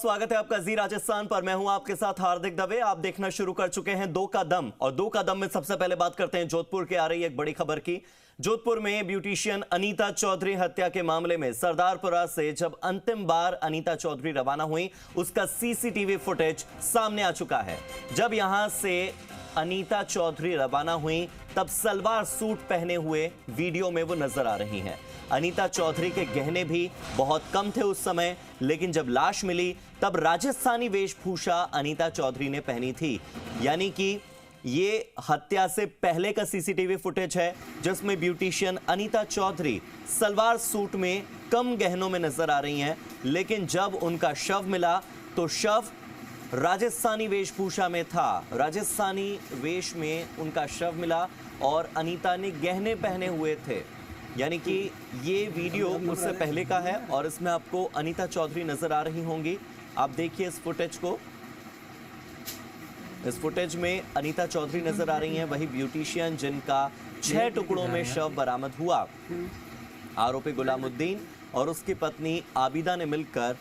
स्वागत है आपका जी राजस्थान पर। मैं हूं आपके साथ हार्दिक दवे। आप देखना शुरू कर चुके हैं दो का दम, और दो का दम में सबसे पहले बात करते हैं जोधपुर के आ रही एक बड़ी खबर की। जोधपुर में ब्यूटिशियन अनीता चौधरी हत्या के मामले में सरदारपुरा से जब अंतिम बार अनीता चौधरी रवाना हुई, उसका सीसीटीवी फुटेज सामने आ चुका है। जब यहां से अनीता चौधरी रवाना हुई तब सलवार सूट पहने हुए वीडियो में वो नजर आ रही हैं। अनीता चौधरी के गहने भी बहुत कम थे उस समय, लेकिन जब लाश मिली तब राजस्थानी वेशभूषा अनीता चौधरी ने पहनी थी। यानी कि ये हत्या से पहले का सीसीटीवी फुटेज है जिसमें ब्यूटिशियन अनीता चौधरी सलवार सूट में कम गहनों में नजर आ रही हैं, लेकिन जब उनका शव मिला तो शव राजस्थानी वेशभूषा में था। राजस्थानी वेश में उनका शव मिला और अनीता ने गहने पहने हुए थे। यानी कि ये वीडियो उससे पहले का है और इसमें आपको अनीता चौधरी नजर आ रही होंगी। आप देखिए इस फुटेज को। इस फुटेज में अनीता चौधरी नजर आ रही हैं, वही ब्यूटिशियन जिनका 6 टुकड़ों में शव बरामद हुआ। आरोपी गुलामुद्दीन और उसकी पत्नी आबिदा ने मिलकर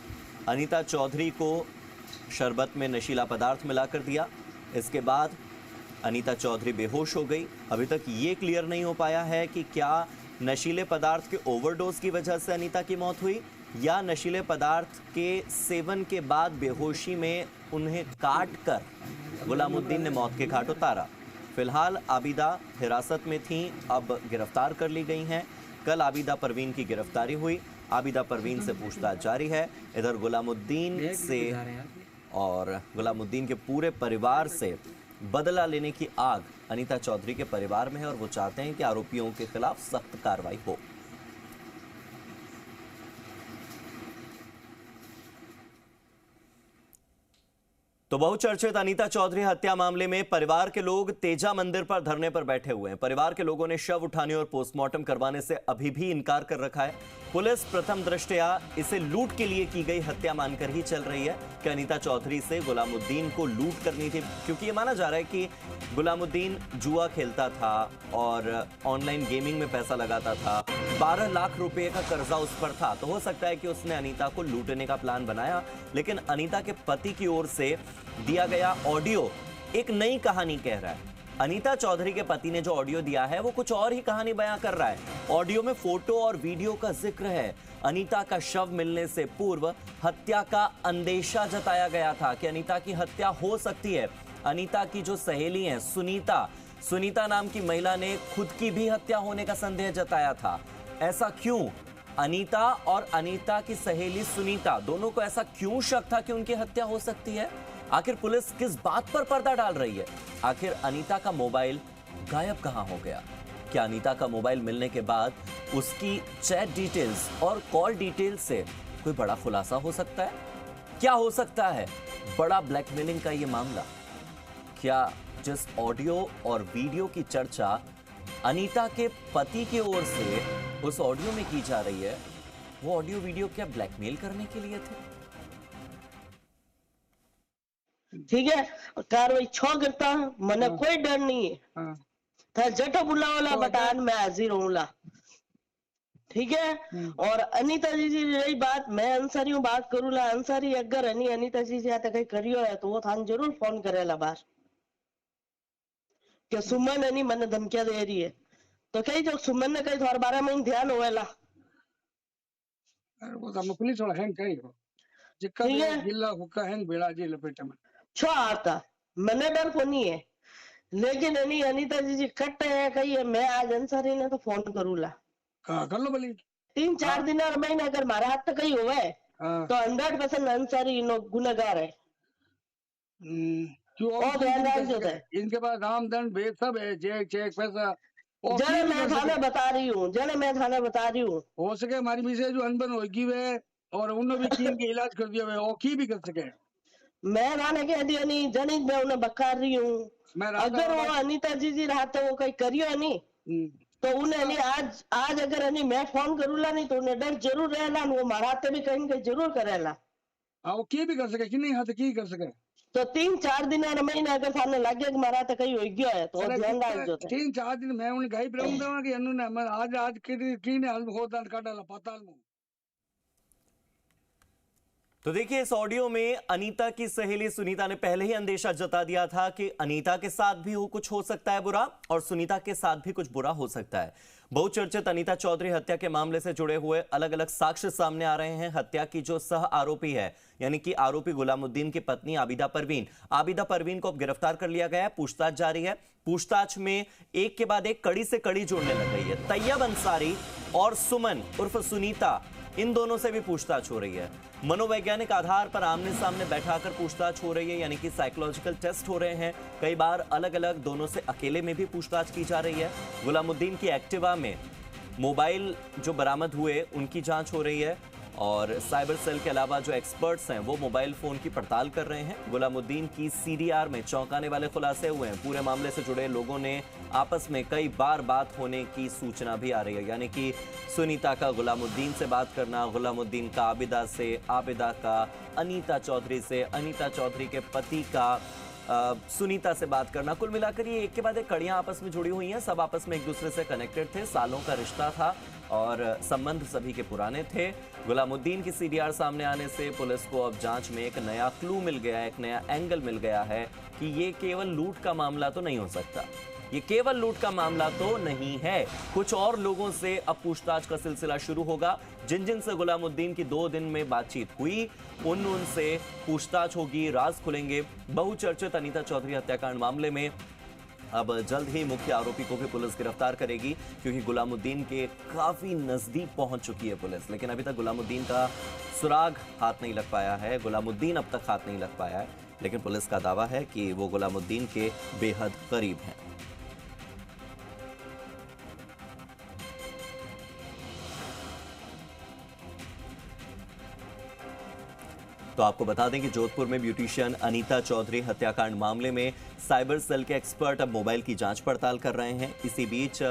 अनीता चौधरी को शरबत में नशीला पदार्थ मिलाकर दिया। इसके बाद अनीता चौधरी बेहोश हो गई। अभी तक ये क्लियर नहीं हो पाया है कि क्या नशीले पदार्थ के ओवरडोज की वजह से अनीता की मौत हुई या नशीले पदार्थ के सेवन के बाद बेहोशी में उन्हें काट कर गुलामुद्दीन ने मौत के घाट उतारा। फिलहाल आबिदा हिरासत में थीं, अब गिरफ्तार कर ली गई हैं। कल आबिदा परवीन की गिरफ्तारी हुई। आबिदा परवीन से पूछताछ जारी है। इधर गुलामुद्दीन से और गुलामुद्दीन के पूरे परिवार से बदला लेने की आग अनीता चौधरी के परिवार में है और वो चाहते हैं कि आरोपियों के खिलाफ सख्त कार्रवाई हो। तो बहुचर्चित अनीता चौधरी हत्या मामले में परिवार के लोग तेजा मंदिर पर धरने पर बैठे हुए हैं। परिवार के लोगों ने शव उठाने और पोस्टमार्टम करवाने से अभी भी इनकार कर रखा है। पुलिस प्रथम दृष्टया इसे लूट के लिए की गई हत्या मानकर ही चल रही है कि अनीता चौधरी से गुलामुद्दीन को लूट करनी थी, क्योंकि ये माना जा रहा है कि गुलामुद्दीन जुआ खेलता था और ऑनलाइन गेमिंग में पैसा लगाता था। 12 लाख रुपए का कर्जा उस पर था, तो हो सकता है कि उसने अनीता को लूटने का प्लान बनाया। लेकिन अनीता के पति की ओर से दिया गया ऑडियो एक नई कहानी कह रहा है। अनीता चौधरी के पति ने जो ऑडियो दिया है वो कुछ और ही कहानी बयां कर रहा है। ऑडियो में फोटो और वीडियो का जिक्र है। अनीता का शव मिलने से पूर्व हत्या का अंदेशा जताया गया था कि अनीता की हत्या हो सकती है। अनीता की जो सहेली है सुनीता नाम की महिला ने खुद की भी हत्या होने का संदेह जताया था। ऐसा क्यों? अनीता और अनीता की सहेली सुनीता दोनों को ऐसा क्यों शक था कि उनकी हत्या हो सकती है? आखिर पुलिस किस बात पर पर्दा डाल रही है? आखिर अनीता का मोबाइल गायब कहां हो गया? क्या अनीता का मोबाइल मिलने के बाद उसकी चैट डिटेल्स और कॉल डिटेल्स से कोई बड़ा खुलासा हो सकता है? क्या हो सकता है बड़ा ब्लैकमेलिंग का यह मामला? क्या जिस ऑडियो और वीडियो की चर्चा अनीता के पति की ओर से उस ऑडियो में की जा रही है, वो ऑडियो वीडियो क्या ब्लैकमेल करने के लिए थे? ठीक है, कार्रवाई छो करता मने कोई डर नहीं है। था जटो बुलावला बटान में हाजिर होऊला। ठीक है। और अनीता जी जी रही बात, मैं अंसारी हूँ, बात करूला। अंसारी अगर अनीता जी से कहीं करियो है तो वो थान जरूर फोन करेला बार कि सुमन मन धमकिया दे रही है, तो कही जो सुमन ने कही थोड़ा बारे में ध्यान होएला। वो तो पुलिस वाला है कही हो जिक्का जिला हुक्का है बेड़ा जी लपेटे में छो आता मने डर को नहीं है, लेकिन अनीता जी कट है कही है। मैं आज अंसारी ने तो फोन करूला। कर लो भली 3-4 दिन और महीना अगर मारा हाथ तो कही हुआ है तो 100% अंसारी गुनहगार है। क्यों ध्यान रखते हैं इनके पास रामदंड भेद सब है, चेक पैसा। जने मैं थाने बता रही हूँ हो सके हमारी मिसेज जो अनबन होगी वे और उन्होंने भी कीन के इलाज कर दिया वे और की भी कर सके। मैं थाने कह दिया नहीं जनी मैं उन्हें बकार रही हूँ। अगर वो अनीता जी रहा तो वो कहीं करियो नहीं तो उन्हें नहीं आज अगर मैं फोन करूला नहीं तो उन्हें डर जरूर रहेला। वो महाराते भी कहीं कहीं जरूर करेला। वो की भी कर सके कि नहीं हाथ की कर सके। तो 3-4 दिन महीना अगर थाने लगे कि मारा तो कहीं हो गया है तो ध्यान रखजो। 3-4 दिन मैं उन्हें गाई रहूंगा कि अन्नू आज की ने हल होता काटाला पाताल में। तो देखिए, इस ऑडियो में अनीता की सहेली सुनीता ने पहले ही अंदेशा जता दिया था कि अनीता के साथ भी कुछ हो सकता है बुरा और सुनीता के साथ भी कुछ बुरा हो सकता है। बहुचर्चित अनीता चौधरी हत्या के मामले से जुड़े हुए अलग अलग साक्ष्य सामने आ रहे हैं। हत्या की जो सह आरोपी है, यानी कि आरोपी गुलामुद्दीन की पत्नी आबिदा परवीन को अब गिरफ्तार कर लिया गया है। पूछताछ जारी है। पूछताछ में एक के बाद एक कड़ी से कड़ी जोड़ने लग गई है। तैयब अंसारी और सुमन उर्फ सुनीता, इन दोनों से भी पूछताछ हो रही है। मनोवैज्ञानिक आधार पर आमने सामने बैठाकर पूछताछ हो रही है, यानी कि साइकोलॉजिकल टेस्ट हो रहे हैं। कई बार अलग अलग दोनों से अकेले में भी पूछताछ की जा रही है। गुलामुद्दीन की एक्टिवा में मोबाइल जो बरामद हुए उनकी जांच हो रही है और साइबर सेल के अलावा जो एक्सपर्ट्स हैं वो मोबाइल फोन की पड़ताल कर रहे हैं। गुलामुद्दीन की सीडीआर में चौंकाने वाले खुलासे हुए हैं। पूरे मामले से जुड़े लोगों ने आपस में कई बार बात होने की सूचना भी आ रही है, यानी कि सुनीता का गुलामुद्दीन से बात करना, गुलामुद्दीन का आबिदा से, आबिदा का अनीता चौधरी से, अनीता चौधरी के पति का सुनीता से बात करना। कुल मिलाकर ये एक के बाद एक कड़ियां आपस में जुड़ी हुई हैं। सब आपस में एक दूसरे से कनेक्टेड थे, सालों का रिश्ता था और संबंध सभी के पुराने थे। गुलामुद्दीन की सीडीआर सामने आने से पुलिस को अब जांच में एक नया क्लू मिल गया है, एक नया एंगल मिल गया है कि ये केवल लूट का मामला तो नहीं हो सकता, ये केवल लूट का मामला तो नहीं है। कुछ और लोगों से अब पूछताछ का सिलसिला शुरू होगा। जिन जिन से गुलामुद्दीन की 2 दिन में बातचीत हुई उनसे पूछताछ होगी, राज खुलेंगे। बहुचर्चित अनीता चौधरी हत्याकांड मामले में अब जल्द ही मुख्य आरोपी को भी पुलिस गिरफ्तार करेगी, क्योंकि गुलामुद्दीन के काफी नजदीक पहुंच चुकी है पुलिस, लेकिन अभी तक गुलामुद्दीन का सुराग हाथ नहीं लग पाया है। गुलामुद्दीन अब तक हाथ नहीं लग पाया है, लेकिन पुलिस का दावा है कि वो गुलामुद्दीन के बेहद करीब हैं। तो आपको बता दें कि जोधपुर में ब्यूटिशियन अनीता चौधरी हत्याकांड मामले में साइबर सेल के एक्सपर्ट अब मोबाइल की जांच पड़ताल कर रहे हैं। इसी बीच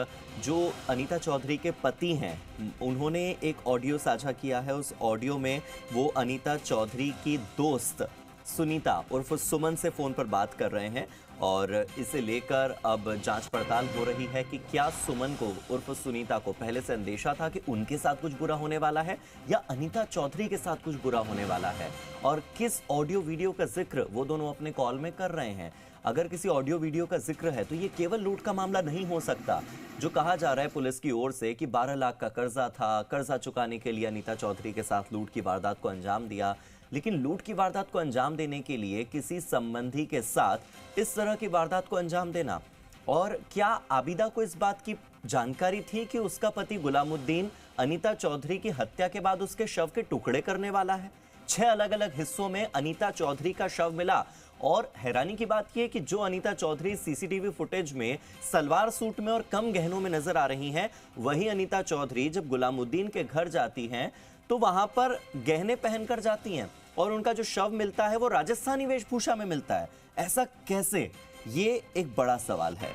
जो अनीता चौधरी के पति हैं उन्होंने एक ऑडियो साझा किया है। उस ऑडियो में वो अनीता चौधरी की दोस्त सुनीता उर्फ सुमन से फोन पर बात कर रहे हैं और इसे लेकर अब जांच पड़ताल हो रही है कि क्या सुमन को उर्फ सुनीता को पहले से अंदेशा था कि उनके साथ कुछ बुरा होने वाला है या अनीता चौधरी के साथ कुछ बुरा होने वाला है, और किस ऑडियो वीडियो का जिक्र वो दोनों अपने कॉल में कर रहे हैं। अगर किसी ऑडियो वीडियो का जिक्र है तो ये केवल लूट का मामला नहीं हो सकता। जो कहा जा रहा है पुलिस की ओर से कि 12 लाख का कर्जा था, कर्जा चुकाने के लिए अनीता चौधरी के साथ लूट की वारदात को अंजाम दिया, लेकिन लूट की वारदात को अंजाम देने के लिए किसी संबंधी के साथ इस तरह की वारदात को अंजाम देना, और क्या आबिदा को इस बात की जानकारी थी कि उसका पति गुलामुद्दीन अनीता चौधरी की हत्या के बाद उसके शव के टुकड़े करने वाला है। 6 अलग अलग हिस्सों में अनीता चौधरी का शव मिला और हैरानी की बात यह कि जो अनीता चौधरी सीसीटीवी फुटेज में सलवार सूट में और कम गहनों में नजर आ रही हैं, वही अनीता चौधरी जब गुलामुद्दीन के घर जाती हैं तो वहां पर गहने पहनकर जाती हैं और उनका जो शव मिलता है वो राजस्थानी वेशभूषा में मिलता है। ऐसा कैसे? ये एक बड़ा सवाल है।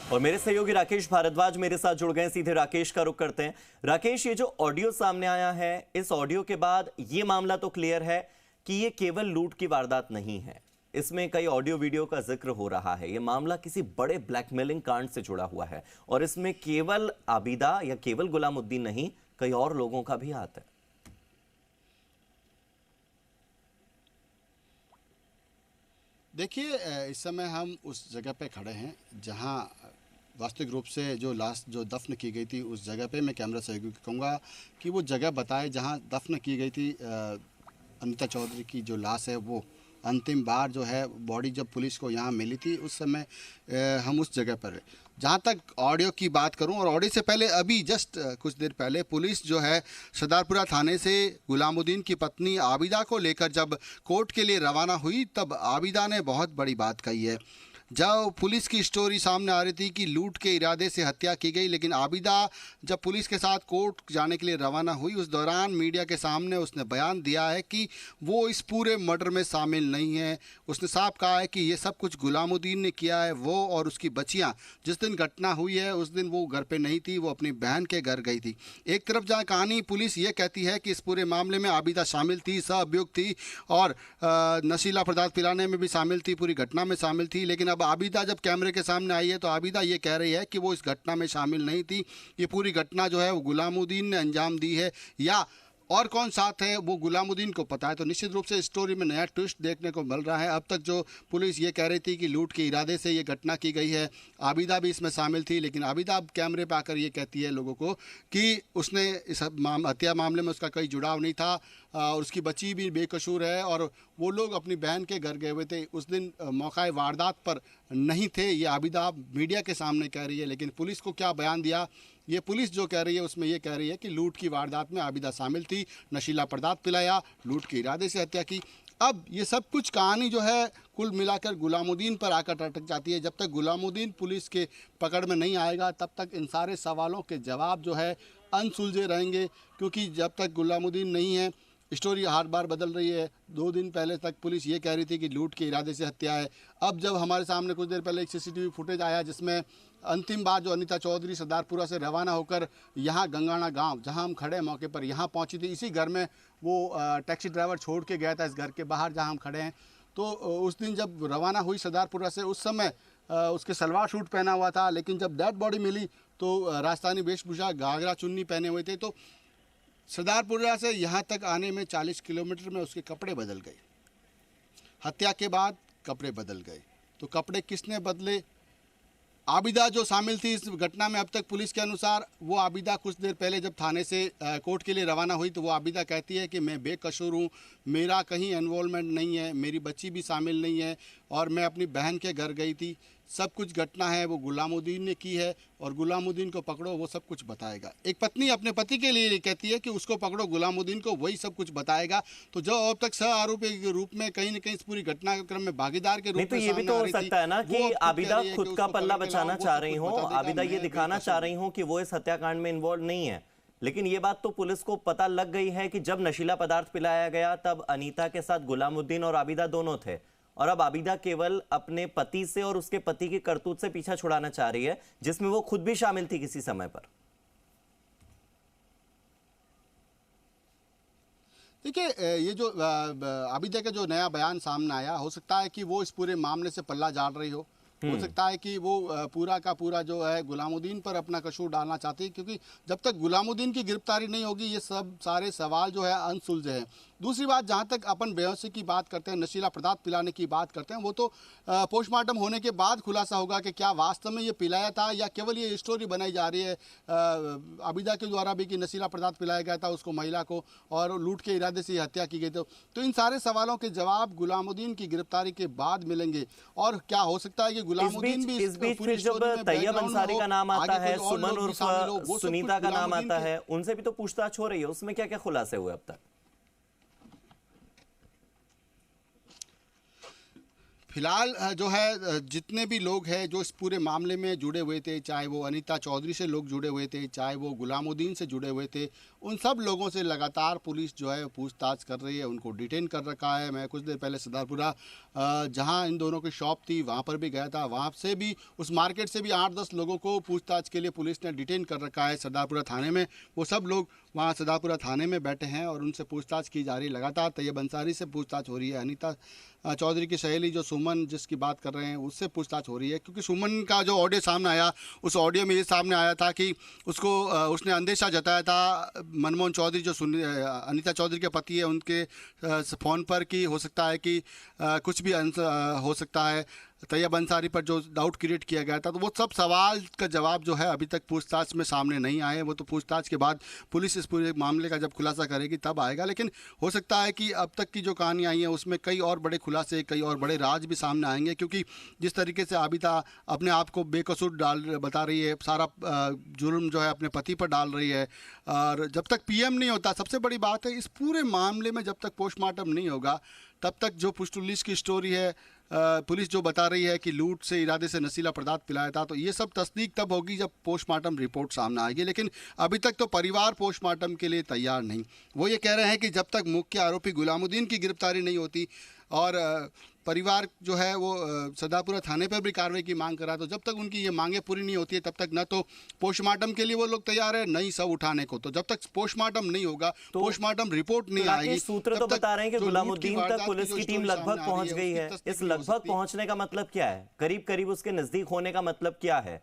और मेरे सहयोगी राकेश भारद्वाज मेरे साथ जुड़ गए। सीधे राकेश का रुख करते हैं। राकेश, ये जो ऑडियो सामने आया है, इस ऑडियो के बाद ये मामला तो क्लियर है कि ये केवल लूट की वारदात नहीं है, इसमें कई ऑडियो वीडियो का जिक्र हो रहा है। ये मामला किसी बड़े ब्लैकमेलिंग कांड से जुड़ा हुआ है और इसमें केवल आबिदा या केवल गुलामुद्दीन नहीं, कई और लोगों का भी हाथ है। देखिए, इस समय हम उस जगह पे खड़े हैं जहां वास्तविक रूप से जो लाश जो दफन की गई थी उस जगह पे मैं कैमरा सहयोगी को कहूँगा कि वो जगह बताए जहां दफन की गई थी अनीता चौधरी की जो लाश है। वो अंतिम बार जो है बॉडी जब पुलिस को यहाँ मिली थी उस समय हम उस जगह पर। जहाँ तक ऑडियो की बात करूं, और ऑडियो से पहले अभी जस्ट कुछ देर पहले पुलिस जो है सरदारपुरा थाने से गुलामुद्दीन की पत्नी आबिदा को लेकर जब कोर्ट के लिए रवाना हुई तब आबिदा ने बहुत बड़ी बात कही है। जब पुलिस की स्टोरी सामने आ रही थी कि लूट के इरादे से हत्या की गई, लेकिन आबिदा जब पुलिस के साथ कोर्ट जाने के लिए रवाना हुई उस दौरान मीडिया के सामने उसने बयान दिया है कि वो इस पूरे मर्डर में शामिल नहीं है। उसने साफ कहा है कि ये सब कुछ गुलामुद्दीन ने किया है। वो और उसकी बच्चियां जिस दिन घटना हुई है उस दिन वो घर पे नहीं थी, वो अपनी बहन के घर गई थी। एक तरफ जहाँ कहानी पुलिस ये कहती है कि इस पूरे मामले में आबिदा शामिल थी, सह अभियुक्त थी और नशीला पदार्थ पिलाने में भी शामिल थी, पूरी घटना में शामिल थी, लेकिन अब आबिदा जब कैमरे के सामने आई है तो आबिदा ये कह रही है कि वो इस घटना में शामिल नहीं थी। ये पूरी घटना जो है वो गुलामुद्दीन ने अंजाम दी है, या और कौन साथ है वो गुलामुद्दीन को पता है। तो निश्चित रूप से स्टोरी में नया ट्विस्ट देखने को मिल रहा है। अब तक जो पुलिस ये कह रही थी कि लूट के इरादे से ये घटना की गई है, आबिदा भी इसमें शामिल थी, लेकिन आबिदा अब कैमरे पर आकर ये कहती है लोगों को कि उसने इस हत्या मामले में उसका कोई जुड़ाव नहीं था और उसकी बच्ची भी बेकसूर है और वो लोग अपनी बहन के घर गए हुए थे, उस दिन मौका वारदात पर नहीं थे। ये आबिदा मीडिया के सामने कह रही है, लेकिन पुलिस को क्या बयान दिया, ये पुलिस जो कह रही है उसमें ये कह रही है कि लूट की वारदात में आबिदा शामिल थी, नशीला पदार्थ पिलाया, लूट के इरादे से हत्या की। अब ये सब कुछ कहानी जो है कुल मिलाकर गुलामुद्दीन पर आकर अटक जाती है। जब तक गुलामुद्दीन पुलिस के पकड़ में नहीं आएगा तब तक इन सारे सवालों के जवाब जो है अनसुलझे रहेंगे, क्योंकि जब तक गुलामुद्दीन नहीं है स्टोरी हर बार बदल रही है। 2 दिन पहले तक पुलिस ये कह रही थी कि लूट के इरादे से हत्या है। अब जब हमारे सामने कुछ देर पहले एक CCTV फुटेज आया जिसमें अंतिम बार जो अनीता चौधरी सरदारपुरा से रवाना होकर यहाँ गंगाना गांव जहाँ हम खड़े हैं मौके पर यहाँ पहुँची थी, इसी घर में वो टैक्सी ड्राइवर छोड़ के गया था इस घर के बाहर जहाँ हम खड़े हैं। तो उस दिन जब रवाना हुई सरदारपुरा से उस समय उसके सलवार सूट पहना हुआ था, लेकिन जब डेड बॉडी मिली तो राजस्थानी वेशभूषा घाघरा चुन्नी पहने हुए थे। तो सरदारपुरा से यहाँ तक आने में 40 किलोमीटर में उसके कपड़े बदल गए। हत्या के बाद कपड़े बदल गए। तो कपड़े किसने बदले? आबिदा जो शामिल थी इस घटना में अब तक पुलिस के अनुसार, वो आबिदा कुछ देर पहले जब थाने से कोर्ट के लिए रवाना हुई तो वो आबिदा कहती है कि मैं बेकसूर हूँ, मेरा कहीं इन्वॉल्वमेंट नहीं है, मेरी बच्ची भी शामिल नहीं है और मैं अपनी बहन के घर गई थी। सब कुछ घटना है वो गुलामुद्दीन ने की है और गुलामुद्दीन को पकड़ो, वो सब कुछ बताएगा। एक पत्नी अपने पति के लिए कहती है कि उसको पकड़ो, गुलामुद्दीन को, वही सब कुछ बताएगा। तो जो अब तक सह आरोपी के रूप में कहीं न कहीं इस पूरी घटना के क्रम में भागीदार के रूप में ये भी तो हो सकता है ना कि आबिदा खुद का पल्ला बचाना चाह रही हो, आबिदा ये दिखाना चाह रही हो कि वो इस हत्याकांड में इन्वॉल्व नहीं है। लेकिन ये बात तो पुलिस को पता लग गई है कि जब नशीला पदार्थ पिलाया गया तब अनीता के साथ गुलामुद्दीन और आबिदा दोनों थे, और अब आबिदा केवल अपने पति से और उसके पति की करतूत से पीछा छुड़ाना चाह रही है, जिसमें वो खुद भी शामिल थी किसी समय पर। देखिए, ये जो आबिदा का जो नया बयान सामने आया, हो सकता है कि वो इस पूरे मामले से पल्ला झाड़ रही हो सकता है कि वो पूरा का पूरा जो है गुलामुद्दीन पर अपना कसूर डालना चाहती है, क्योंकि जब तक गुलामुद्दीन की गिरफ्तारी नहीं होगी ये सब सारे सवाल जो है अनसुलझे हैं। दूसरी बात, जहाँ तक अपन बेहोशी की बात करते हैं, नशीला पदार्थ पिलाने की बात करते हैं, वो तो पोस्टमार्टम होने के बाद खुलासा होगा कि क्या वास्तव में ये पिलाया था या केवल ये स्टोरी बनाई जा रही है आबिदा के द्वारा भी कि नशीला पदार्थ पिलाया गया था उसको, महिला को, और लूट के इरादे से हत्या की गई। तो इन सारे सवालों के जवाब गुलामुद्दीन की गिरफ्तारी के बाद मिलेंगे। और क्या हो सकता है कि गुलामुद्दीन भी इस बीच फिर जब तैयब अंसारी का नाम आता है, सुमन उर्फ सुनीता का नाम आता है, उनसे भी तो पूछताछ हो रही है, उसमें क्या क्या खुलासे हुए अब तक? फिलहाल जो है जितने भी लोग हैं जो इस पूरे मामले में जुड़े हुए थे, चाहे वो अनीता चौधरी से लोग जुड़े हुए थे, चाहे वो गुलामुद्दीन से जुड़े हुए थे, उन सब लोगों से लगातार पुलिस जो है पूछताछ कर रही है, उनको डिटेन कर रखा है। मैं कुछ देर पहले सरदारपुरा जहां इन दोनों की शॉप थी वहां पर भी गया था, वहां से भी उस मार्केट से भी 8-10 लोगों को पूछताछ के लिए पुलिस ने डिटेन कर रखा है सरदारपुरा थाने में। वो सब लोग वहाँ सरदारपुरा थाने में बैठे हैं और उनसे पूछताछ की जा रही है लगातार। तैयब अंसारी से पूछताछ हो रही है, अनीता चौधरी की सहेली जो सुमन जिसकी बात कर रहे हैं उससे पूछताछ हो रही है, क्योंकि सुमन का जो ऑडियो सामने आया उस ऑडियो में ये सामने आया था कि उसको उसने अंदेशा जताया था मनमोहन चौधरी जो अनीता चौधरी के पति है उनके फ़ोन पर कि हो सकता है कि कुछ भी हो सकता है। तैयब अंसारी पर जो डाउट क्रिएट किया गया था, तो वो सब सवाल का जवाब जो है अभी तक पूछताछ में सामने नहीं आए। वो तो पूछताछ के बाद पुलिस इस पूरे मामले का जब खुलासा करेगी तब आएगा। लेकिन हो सकता है कि अब तक की जो कहानी आई है उसमें कई और बड़े खुलासे, कई और बड़े राज भी सामने आएंगे, क्योंकि जिस तरीके से आबिदा अपने आप को बेकसूर बता रही है, सारा जुर्म जो है अपने पति पर डाल रही है, और जब तक PM नहीं होता, सबसे बड़ी बात है इस पूरे मामले में जब तक पोस्टमार्टम नहीं होगा तब तक जो पुलिस की स्टोरी है पुलिस जो बता रही है कि लूट से इरादे से नशीला पदार्थ पिलाया था, तो ये सब तस्दीक तब होगी जब पोस्टमार्टम रिपोर्ट सामने आएगी। लेकिन अभी तक तो परिवार पोस्टमार्टम के लिए तैयार नहीं। वो ये कह रहे हैं कि जब तक मुख्य आरोपी गुलामुद्दीन की गिरफ्तारी नहीं होती और परिवार जो है वो सदापुरा थाने पर भी कार्रवाई की मांग कर रहा है, तो जब तक उनकी ये मांगे पूरी नहीं होती है तब तक न तो पोस्टमार्टम के लिए वो लोग तैयार है, न ही शव उठाने को। तो जब तक पोस्टमार्टम नहीं होगा, तो पोस्टमार्टम रिपोर्ट नहीं आएगी, सूत्र तो बता रहे हैं कि गुलामुद्दीन तक पुलिस की टीम लगभग पहुंच गई है। इस लगभग पहुंचने का मतलब क्या है? करीब करीब उसके नजदीक होने का मतलब क्या है?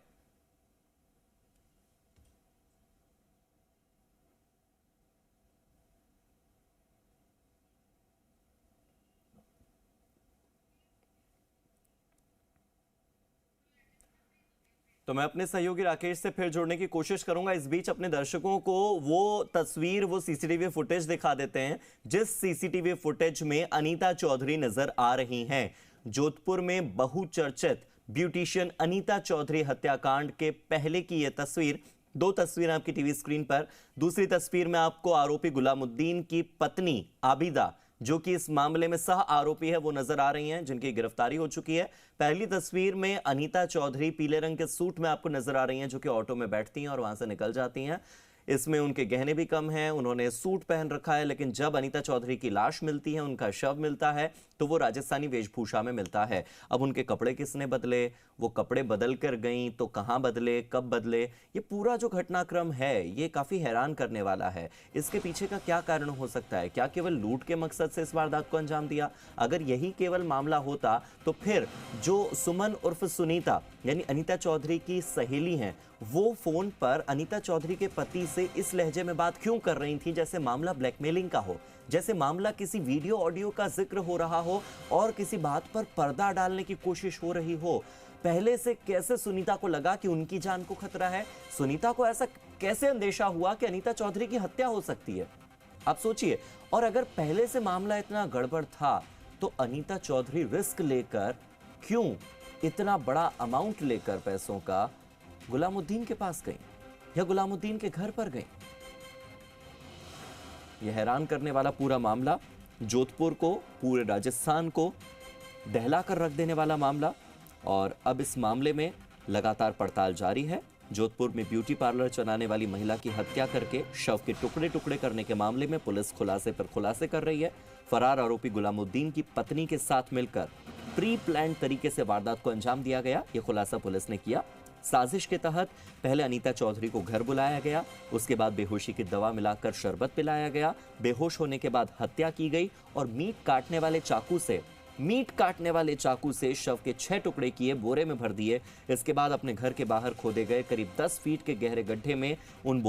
तो मैं अपने सहयोगी राकेश से फिर जुड़ने की कोशिश करूंगा। इस बीच अपने दर्शकों को वो तस्वीर, वो सीसीटीवी फुटेज दिखा देते हैं जिस सीसीटीवी फुटेज में अनीता चौधरी नजर आ रही हैं। जोधपुर में बहुचर्चित ब्यूटिशियन अनीता चौधरी हत्याकांड के पहले की यह तस्वीर। दो तस्वीरें आपकी टीवी स्क्रीन पर। दूसरी तस्वीर में आपको आरोपी गुलामुद्दीन की पत्नी आबिदा, जो कि इस मामले में सह आरोपी है, वो नजर आ रही हैं, जिनकी गिरफ्तारी हो चुकी है। पहली तस्वीर में अनीता चौधरी पीले रंग के सूट में आपको नजर आ रही हैं, जो कि ऑटो में बैठती हैं और वहां से निकल जाती हैं। इसमें उनके गहने भी कम हैं, उन्होंने सूट पहन रखा है। लेकिन जब अनीता चौधरी की लाश मिलती है, उनका शव मिलता है, तो वो राजस्थानी वेशभूषा में मिलता है। अब उनके कपड़े किसने बदले, वो कपड़े बदल कर गई तो कहां बदले, कब बदले, ये पूरा जो घटनाक्रम है ये काफी हैरान करने वाला है। इसके पीछे का क्या कारण हो सकता है? क्या केवल लूट के मकसद से इस वारदात को अंजाम दिया? अगर यही केवल मामला होता तो फिर जो सुमन उर्फ सुनीता यानी अनीता चौधरी की सहेली हैं, वो फोन पर अनीता चौधरी के पति से इस लहजे में बात क्यों कर रही थी जैसे मामला ब्लैकमेलिंग का हो, जैसे मामला किसी वीडियो ऑडियो का जिक्र हो रहा हो और किसी बात पर पर्दा डालने की कोशिश हो रही हो? पहले से कैसे सुनीता को लगा कि उनकी जान को खतरा है? सुनीता को ऐसा कैसे अंदेशा हुआ कि अनीता चौधरी की हत्या हो सकती है? आप सोचिए। और अगर पहले से मामला इतना गड़बड़ था तो अनीता चौधरी रिस्क लेकर क्यों इतना बड़ा अमाउंट लेकर पैसों का गुलामुद्दीन के पास गई या गुलामुद्दीन के घर पर गई? यह हैरान करने वाला पूरा मामला, जोधपुर को, पूरे राजस्थान को दहला कर रख देने वाला मामला। और अब इस मामले में लगातार पड़ताल जारी है। जोधपुर में ब्यूटी पार्लर चलाने वाली महिला की हत्या करके शव के टुकड़े टुकड़े करने के मामले में पुलिस खुलासे पर खुलासे कर रही है। फरार आरोपी गुलामुद्दीन की पत्नी के साथ मिलकर प्री प्लान तरीके से वारदात को अंजाम दिया गया, यह खुलासा पुलिस ने किया। साजिश के तहत पहले अनीता चौधरी को घर बुलाया गया, उसके बाद बेहोशी की दवा मिलाकर शरबत पिलाया गया, बेहोश होने के बाद हत्या की गई और मीट काटने वाले चाकू से शव के 6 टुकड़े किए, बोरे में भर दिए। इसके बाद अपने घर के बाहर खोदे गए करीब 10 फीट के गहरे गड्ढे में उन